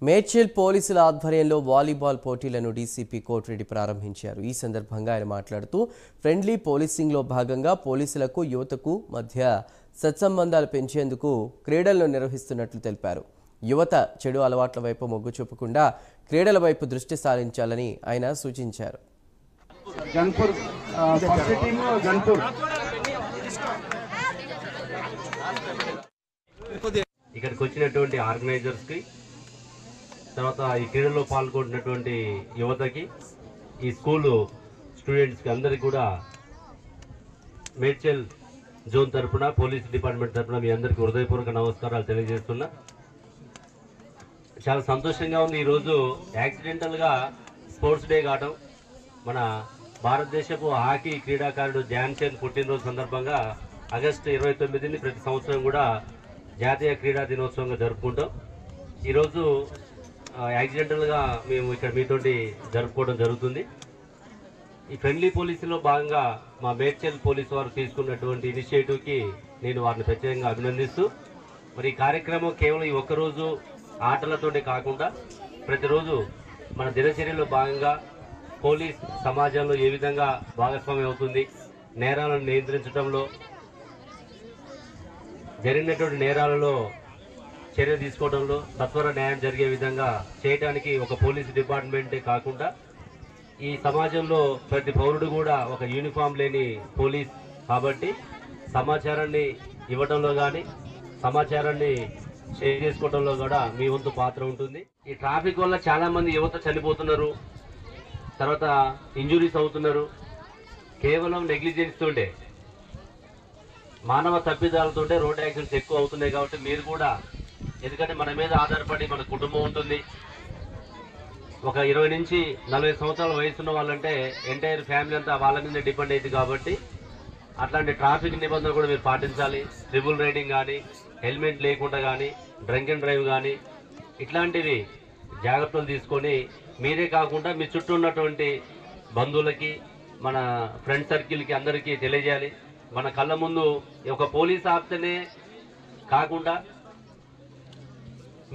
మేడ్చల్ పోలీసుల ఆధ్వర్యంలో వాలీబాల్ పోటీలను డీసీపీ కోటిరెడ్డి ప్రారంభించారు. ఈ సందర్భంగా ఆయన మాట్లాడుతూ ఫ్రెండ్లీ పోలీసింగ్లో భాగంగా పోలీసులకు యువతకు మధ్య సత్సంబంధాలు పెంచేందుకు క్రీడలను నిర్వహిస్తున్నట్లు తెలిపారు. యువత చెడు అలవాట్ల వైపు మొగ్గు చూపకుండా క్రీడల వైపు దృష్టి సారించాలని ఆయన సూచించారు. ఇక్కడికి వచ్చినటువంటి ఆర్గనైజర్స్ కి, తర్వాత ఈ క్రీడల్లో పాల్గొంటున్నటువంటి యువతకి, ఈ స్కూల్ స్టూడెంట్స్కి అందరికీ కూడా మేడ్చల్ జోన్ తరఫున, పోలీస్ డిపార్ట్మెంట్ తరఫున మీ అందరికీ హృదయపూర్వక నమస్కారాలు తెలియజేస్తున్నా. చాలా సంతోషంగా ఉంది. ఈరోజు యాక్సిడెంటల్గా స్పోర్ట్స్ డే కావడం, మన భారతదేశపు హాకీ క్రీడాకారుడు ధ్యాన్ చంద్ పుట్టినరోజు సందర్భంగా ఆగస్టు 29ని ప్రతి సంవత్సరం కూడా జాతీయ క్రీడా దినోత్సవంగా జరుపుకుంటాం. ఈరోజు యాక్సిడెంటల్గా మేము ఇక్కడ మీతోటి జరుపుకోవడం జరుగుతుంది. ఈ ఫ్రెండ్లీ పోలీసులో భాగంగా మా మేడ్చల్ పోలీసు వారు తీసుకున్నటువంటి ఇనిషియేటివ్కి నేను వారిని ప్రత్యేకంగా అభినందిస్తూ, మరి ఈ కార్యక్రమం కేవలం ఈ ఒక్కరోజు ఆటలతోనే కాకుండా ప్రతిరోజు మన దినచర్యలో భాగంగా పోలీస్ సమాజంలో ఏ విధంగా భాగస్వామ్యం అవుతుంది, నేరాలను నియంత్రించడంలో, జరిగినటువంటి నేరాలలో చర్య తీసుకోవడంలో సత్వర న్యాయం జరిగే విధంగా చేయడానికి ఒక పోలీస్ డిపార్ట్మెంటే కాకుండా ఈ సమాజంలో ప్రతి పౌరుడు కూడా ఒక యూనిఫామ్ లేని పోలీస్ కాబట్టి సమాచారాన్ని ఇవ్వడంలో కానీ, సమాచారాన్ని షేర్ చేసుకోవడంలో కూడా మీ వంతు పాత్ర ఉంటుంది. ఈ ట్రాఫిక్ వల్ల చాలా మంది యువత చనిపోతున్నారు, తర్వాత ఇంజురీస్ అవుతున్నారు. కేవలం నెగ్లిజెన్స్ తోటే, మానవ తప్పిదాలతోటే రోడ్ యాక్సిడెంట్స్ ఎక్కువ అవుతున్నాయి. కాబట్టి మీరు కూడా, ఎందుకంటే మన మీద ఆధారపడి మన కుటుంబం ఉంటుంది. ఒక 20 నుంచి 40 సంవత్సరాల వయసున్న వాళ్ళంటే ఎంటైర్ ఫ్యామిలీ అంతా వాళ్ళ మీద డిపెండ్ అయింది. కాబట్టి అట్లాంటి ట్రాఫిక్ నిబంధనలు కూడా మీరు పాటించాలి. ట్రిపుల్ రైడింగ్ కానీ, హెల్మెట్ లేకుండా కానీ, డ్రంక్ అండ్ డ్రైవ్ కానీ, ఇట్లాంటివి జాగ్రత్తలు తీసుకొని మీరే కాకుండా మీ చుట్టూ ఉన్నటువంటి బంధువులకి, మన ఫ్రెండ్ సర్కిల్కి అందరికీ తెలియజేయాలి. మన కళ్ళ ముందు ఒక పోలీస్ ఆఫీసర్నే కాకుండా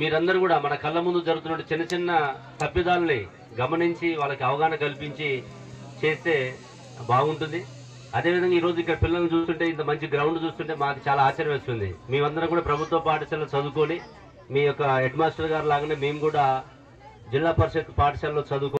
మీరందరూ కూడా మన కళ్ళ ముందు జరుగుతున్న చిన్న చిన్న తప్పిదాలని గమనించి వాళ్ళకి అవగాహన కల్పించి చేస్తే బాగుంటుంది. అదేవిధంగా ఈరోజు ఇక్కడ పిల్లల్ని చూస్తుంటే, ఇంత మంచి గ్రౌండ్ చూస్తుంటే మాకు చాలా ఆశ్చర్యం వేస్తుంది. మేమందరం కూడా ప్రభుత్వ పాఠశాలలో చదువుకొని, మీ యొక్క హెడ్ మాస్టర్ గారు లాగానే మేము కూడా జిల్లా పరిషత్ పాఠశాలలో చదువుకొని